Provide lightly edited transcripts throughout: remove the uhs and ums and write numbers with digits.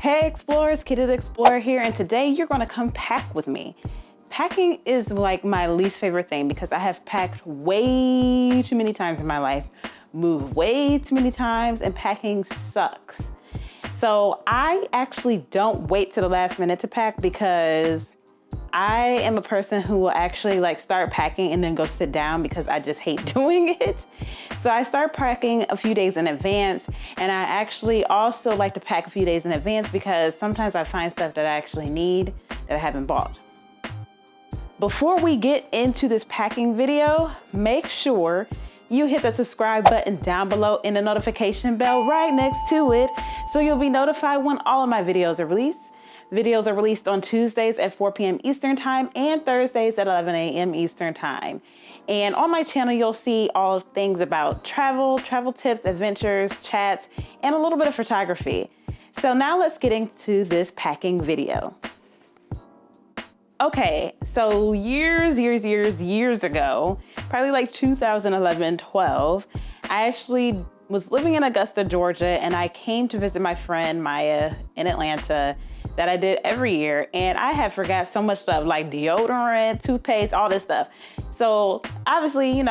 Hey explorers, Kitty the Explorer here, and today you're gonna come pack with me. Packing is like my least favorite thing because I have packed way too many times in my life, moved way too many times, and packing sucks. So I actually don't wait to the last minute to pack because I am a person who will actually start packing and then go sit down because I just hate doing it. So I start packing a few days in advance, and I actually also like to pack a few days in advance because sometimes I find stuff that I actually need that I haven't bought. Before we get into this packing video, make sure you hit the subscribe button down below and the notification bell right next to it so you'll be notified when all of my videos are released. Videos are released on Tuesdays at 4 p.m. Eastern Time and Thursdays at 11 a.m. Eastern Time. And on my channel, you'll see all things about travel tips, adventures, chats, and a little bit of photography. So now let's get into this packing video. Okay, so years ago, probably like 2011, 12, I actually was living in Augusta, Georgia, and I came to visit my friend Maya in Atlanta that I did every year. And I had forgot so much stuff like deodorant, toothpaste, all this stuff. So obviously,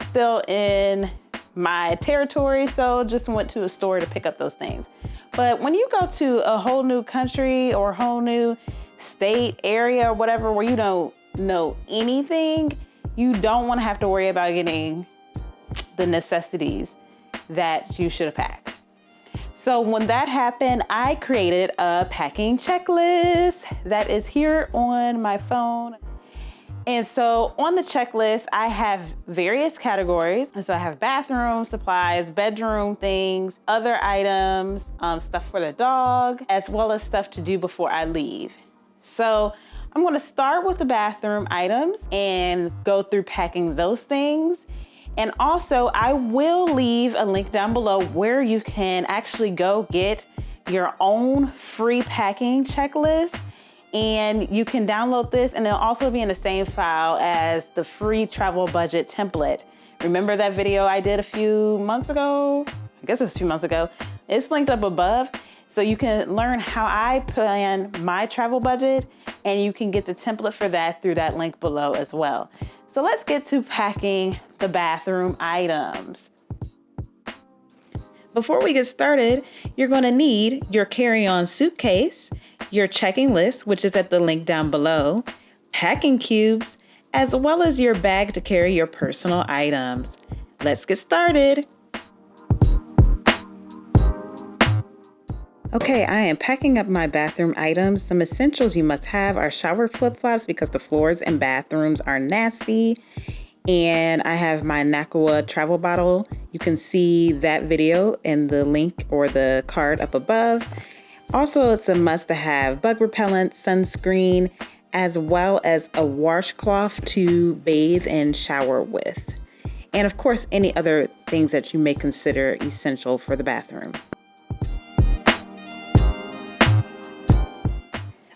still in my territory. So just went to a store to pick up those things. But when you go to a whole new country or a whole new state, area, or whatever, where you don't know anything, you don't want to have to worry about getting the necessities that you should have packed. So when that happened, I created a packing checklist that is here on my phone. And so on the checklist, I have various categories. So I have bathroom supplies, bedroom things, other items, stuff for the dog, as well as stuff to do before I leave. So I'm going to start with the bathroom items and go through packing those things. And also I will leave a link down below where you can actually go get your own free packing checklist. And you can download this, and it'll also be in the same file as the free travel budget template. Remember that video I did a few months ago? I guess it was 2 months ago. It's linked up above. So you can learn how I plan my travel budget, and you can get the template for that through that link below as well. So let's get to packing the bathroom items. Before we get started, you're going to need your carry-on suitcase, your checking list, which is at the link down below, packing cubes, as well as your bag to carry your personal items. Let's get started. Okay, I am packing up my bathroom items. Some essentials you must have are shower flip-flops because the floors in bathrooms are nasty. And I have my Nakua travel bottle. You can see that video in the link or the card up above. Also, it's a must to have bug repellent, sunscreen, as well as a washcloth to bathe and shower with. And of course, any other things that you may consider essential for the bathroom.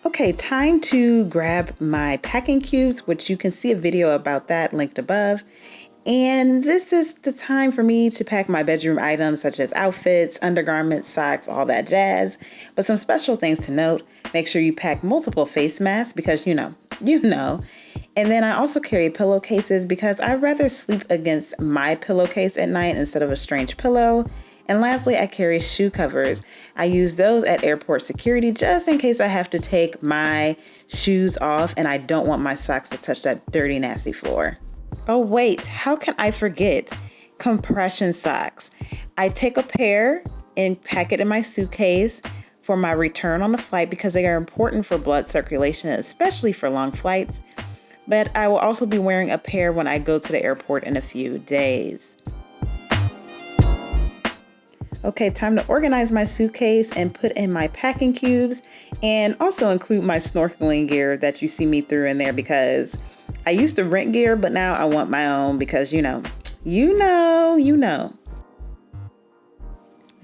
Okay, time to grab my packing cubes, which you can see a video about that linked above. And this is the time for me to pack my bedroom items such as outfits, undergarments, socks, all that jazz. But some special things to note, make sure you pack multiple face masks because you know. And then I also carry pillowcases because I'd rather sleep against my pillowcase at night instead of a strange pillow. And lastly, I carry shoe covers. I use those at airport security just in case I have to take my shoes off and I don't want my socks to touch that dirty, nasty floor. Oh wait, how can I forget? Compression socks. I take a pair and pack it in my suitcase for my return on the flight because they are important for blood circulation, especially for long flights. But I will also be wearing a pair when I go to the airport in a few days. Okay, time to organize my suitcase and put in my packing cubes and also include my snorkeling gear that you see me through in there because I used to rent gear, but now I want my own because you know.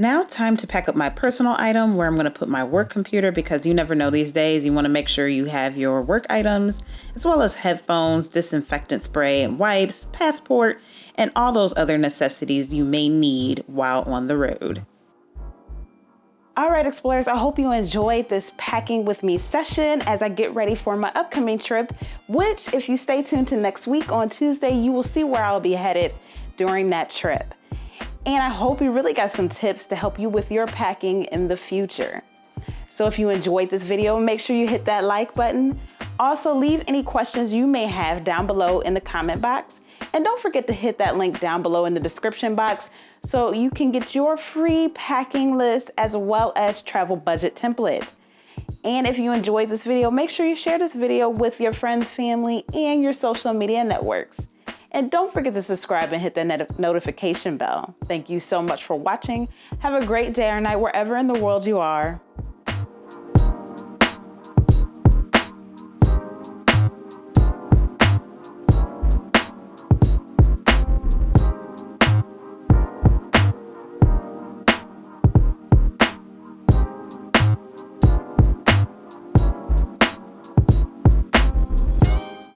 Now time to pack up my personal item where I'm going to put my work computer because you never know these days. You want to make sure you have your work items as well as headphones, disinfectant spray and wipes, passport, and all those other necessities you may need while on the road. All right, explorers, I hope you enjoyed this packing with me session as I get ready for my upcoming trip, which if you stay tuned to next week on Tuesday, you will see where I'll be headed during that trip. And I hope you really got some tips to help you with your packing in the future. So if you enjoyed this video, make sure you hit that like button. Also, leave any questions you may have down below in the comment box. And don't forget to hit that link down below in the description box so you can get your free packing list as well as travel budget template. And if you enjoyed this video, make sure you share this video with your friends, family, and your social media networks. And don't forget to subscribe and hit the notification bell. Thank you so much for watching. Have a great day or night wherever in the world you are.